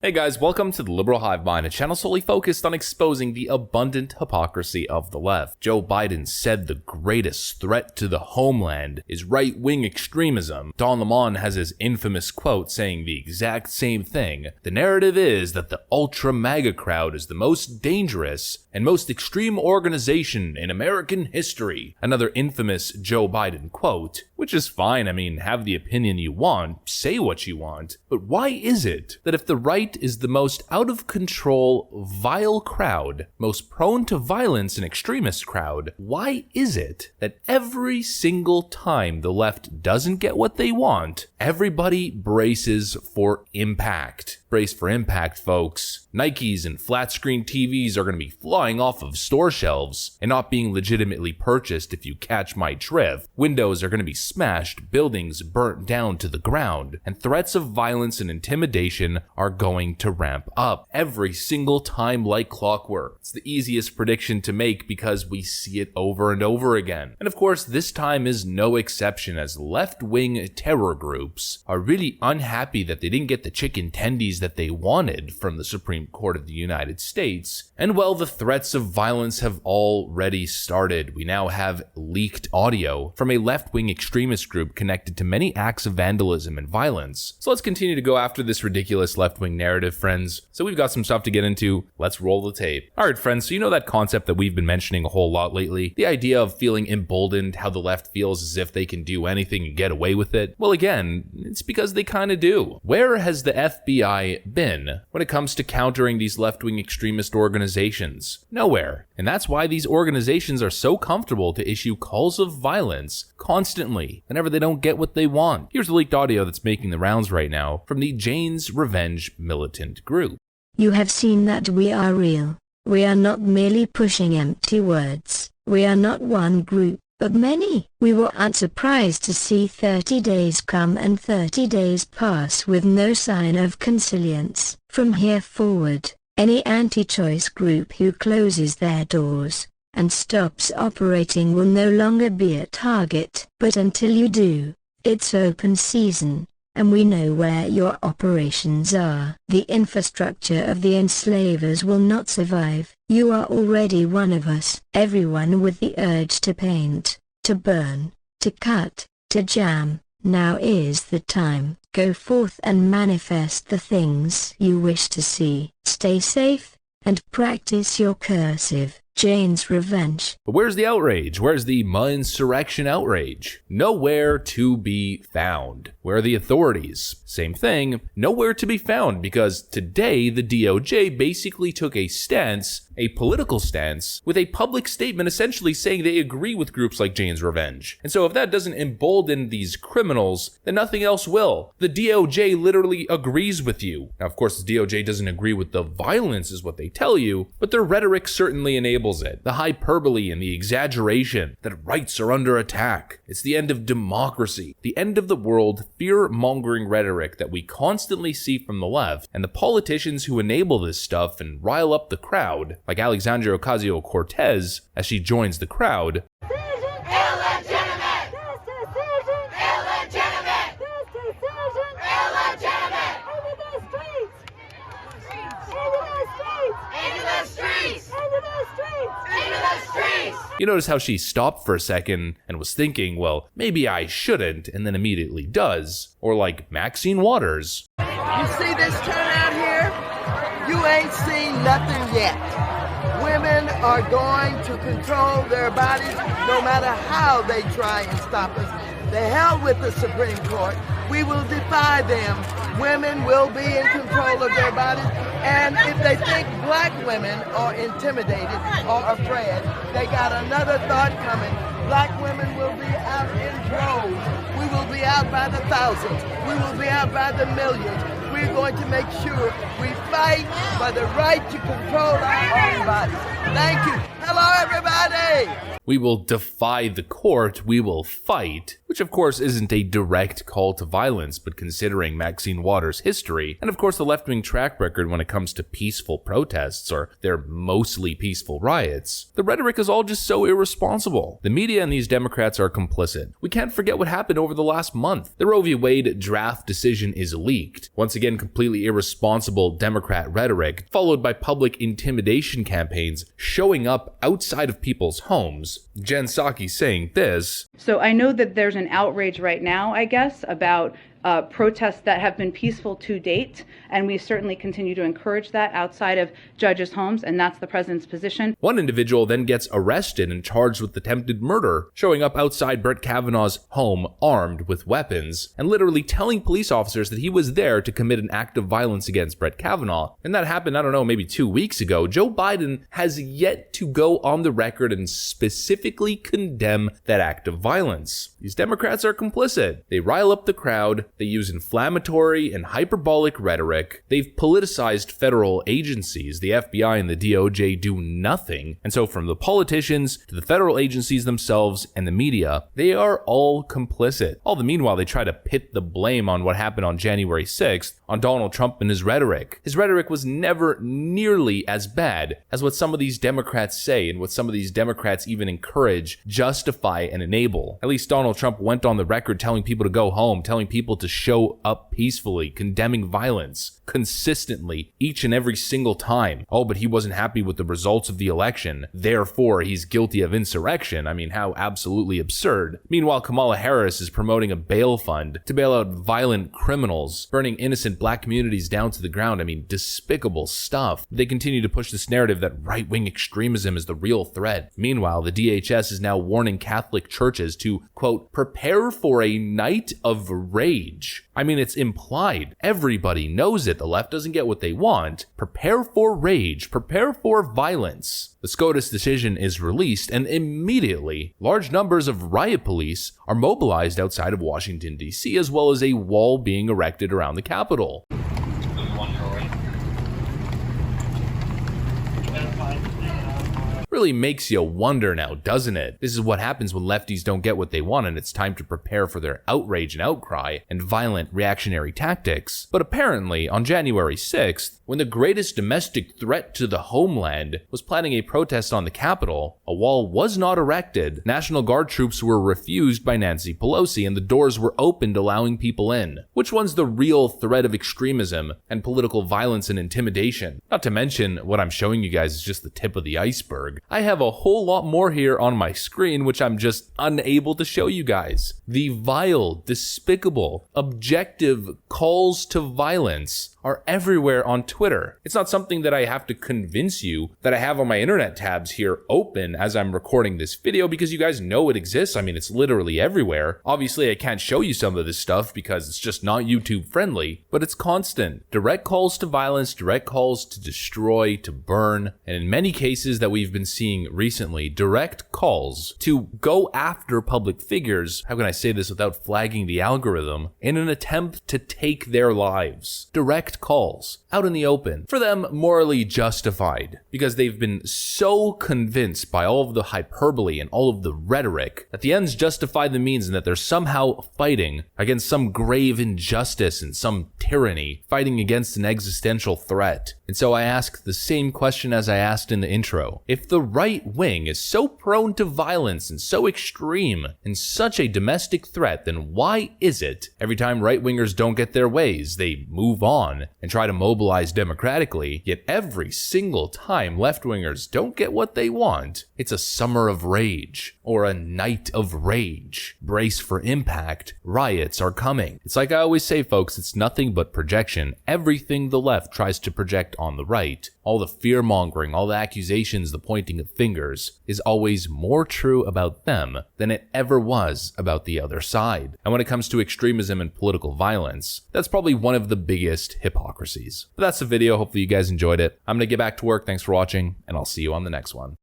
Hey guys, welcome to the Liberal Hive Mind, a channel solely focused on exposing the abundant hypocrisy of the left. Joe Biden said the greatest threat to the homeland is right-wing extremism. Don Lemon has his infamous quote saying the exact same thing. The narrative is that the ultra-MAGA crowd is the most dangerous and most extreme organization in American history. Another infamous Joe Biden quote, which is fine. I mean, have the opinion you want, say what you want, but why is it that if the right is the most out of control, vile crowd, most prone to violence and extremist crowd, why is it that every single time the left doesn't get what they want, everybody braces for impact? Brace for impact, folks. Nikes and flat screen TVs are going to be flying off of store shelves and not being legitimately purchased, if you catch my drift. Windows are going to be smashed, buildings burnt down to the ground, and threats of violence and intimidation are going to ramp up every single time like clockwork. It's the easiest prediction to make because we see it over and over again. And of course, this time is no exception, as left-wing terror groups are really unhappy that they didn't get the chicken tendies that they wanted from the Supreme Court of the United States. And well, the threats of violence have already started. We now have leaked audio from a left-wing extremist group connected to many acts of vandalism and violence. So let's continue to go after this ridiculous left-wing narrative, friends. So we've got some stuff to get into. Let's roll the tape. Alright, friends, so you know that concept that we've been mentioning a whole lot lately? The idea of feeling emboldened, how the left feels as if they can do anything and get away with it? Well, again, it's because they kind of do. Where has the FBI been when it comes to countering these left-wing extremist organizations? Nowhere. And that's why these organizations are so comfortable to issue calls of violence constantly whenever they don't get what they want. Here's the leaked audio that's making the rounds right now from the Jane's Revenge militant group. You have seen that we are real. We are not merely pushing empty words. We are not one group, but many. We were unsurprised to see 30 days come and 30 days pass with no sign of consilience. From here forward, any anti-choice group who closes their doors and stops operating will no longer be a target. But until you do, it's open season, and we know where your operations are. The infrastructure of the enslavers will not survive. You are already one of us. Everyone with the urge to paint, to burn, to cut, to jam, now is the time. Go forth and manifest the things you wish to see. Stay safe, and practice your cursive. Jane's Revenge. But where's the outrage? Where's the insurrection outrage? Nowhere to be found. Where are the authorities? Same thing, nowhere to be found, because today the DOJ basically took a stance, a political stance, with a public statement essentially saying they agree with groups like Jane's Revenge. And so if that doesn't embolden these criminals, then nothing else will. The DOJ literally agrees with you. Now, of course, the DOJ doesn't agree with the violence is what they tell you, but their rhetoric certainly enables it. The hyperbole and the exaggeration that rights are under attack. It's the end of democracy, the end of the world fear-mongering rhetoric that we constantly see from the left, and the politicians who enable this stuff and rile up the crowd, like Alexandria Ocasio-Cortez as she joins the crowd. You notice how she stopped for a second and was thinking, well, maybe I shouldn't, and then immediately does. Or like Maxine Waters. You see this turnout here? You ain't seen nothing yet. Women are going to control their bodies no matter how they try and stop us. The hell with the Supreme Court. We will defy them. Women will be in control of their bodies. And if they think black women are intimidated or afraid, they got another thought coming. Black women will be out in droves. We will be out by the thousands. We will be out by the millions. We're going to make sure we fight for the right to control our own bodies. Thank you. Hello, everybody. We will defy the court, we will fight, which of course isn't a direct call to violence, but considering Maxine Waters' history, and of course the left-wing track record when it comes to peaceful protests, or their mostly peaceful riots, the rhetoric is all just so irresponsible. The media and these Democrats are complicit. We can't forget what happened over the last month. The Roe v. Wade draft decision is leaked. Once again, completely irresponsible Democrat rhetoric, followed by public intimidation campaigns showing up outside of people's homes. Jen Psaki saying this. So I know that there's an outrage right now, I guess, about protests that have been peaceful to date, and we certainly continue to encourage that outside of judges' homes, and that's the president's position. One individual then gets arrested and charged with attempted murder, showing up outside Brett Kavanaugh's home armed with weapons, and literally telling police officers that he was there to commit an act of violence against Brett Kavanaugh. And that happened, I don't know, maybe 2 weeks ago. Joe Biden has yet to go on the record and specifically condemn that act of violence. These Democrats are complicit. They rile up the crowd. They use inflammatory and hyperbolic rhetoric. They've politicized federal agencies. The FBI and the DOJ do nothing. And so from the politicians to the federal agencies themselves and the media, they are all complicit. All the meanwhile, they try to pit the blame on what happened on January 6th on Donald Trump and his rhetoric. His rhetoric was never nearly as bad as what some of these Democrats say and what some of these Democrats even encourage, justify, and enable. At least Donald Trump went on the record telling people to go home, telling people to show up peacefully, condemning violence consistently each and every single time. Oh, but he wasn't happy with the results of the election, therefore he's guilty of insurrection. I mean, how absolutely absurd. Meanwhile, Kamala Harris is promoting a bail fund to bail out violent criminals, burning innocent black communities down to the ground. I mean, despicable stuff. They continue to push this narrative that right-wing extremism is the real threat. Meanwhile, the DHS is now warning Catholic churches to, quote, prepare for a night of rage. I mean, it's implied. Everybody knows it. The left doesn't get what they want. Prepare for rage. Prepare for violence. The SCOTUS decision is released, and immediately, large numbers of riot police are mobilized outside of Washington, D.C., as well as a wall being erected around the Capitol. Really makes you wonder now, doesn't it? This is what happens when lefties don't get what they want, and it's time to prepare for their outrage and outcry and violent reactionary tactics. But apparently, on January 6th, when the greatest domestic threat to the homeland was planning a protest on the Capitol, a wall was not erected, National Guard troops were refused by Nancy Pelosi, and the doors were opened allowing people in. Which one's the real threat of extremism and political violence and intimidation? Not to mention, what I'm showing you guys is just the tip of the iceberg. I have a whole lot more here on my screen, which I'm just unable to show you guys. The vile, despicable, objective calls to violence are everywhere on Twitter. It's not something that I have to convince you that I have on my internet tabs here open as I'm recording this video, because you guys know it exists. I mean, it's literally everywhere. Obviously, I can't show you some of this stuff because it's just not YouTube friendly, but it's constant. Direct calls to violence, direct calls to destroy, to burn, and in many cases that we've been seeing recently, direct calls to go after public figures, how can I say this without flagging the algorithm, in an attempt to take their lives. Direct calls out in the open, for them morally justified, because they've been so convinced by all of the hyperbole and all of the rhetoric that the ends justify the means, and that they're somehow fighting against some grave injustice and some tyranny, fighting against an existential threat. And so I ask the same question as I asked in the intro. If the right wing is so prone to violence and so extreme and such a domestic threat, then why is it every time right-wingers don't get their ways, they move on and try to mobilize democratically, yet every single time left-wingers don't get what they want, it's a summer of rage or a night of rage. Brace for impact. Riots are coming. It's like I always say, folks, it's nothing but projection. Everything the left tries to project on the right, all the fear-mongering, all the accusations, the pointing of fingers, is always more true about them than it ever was about the other side. And when it comes to extremism and political violence, that's probably one of the biggest hypocrisies. But that's the video. Hopefully you guys enjoyed it. I'm gonna get back to work. Thanks for watching, and I'll see you on the next one.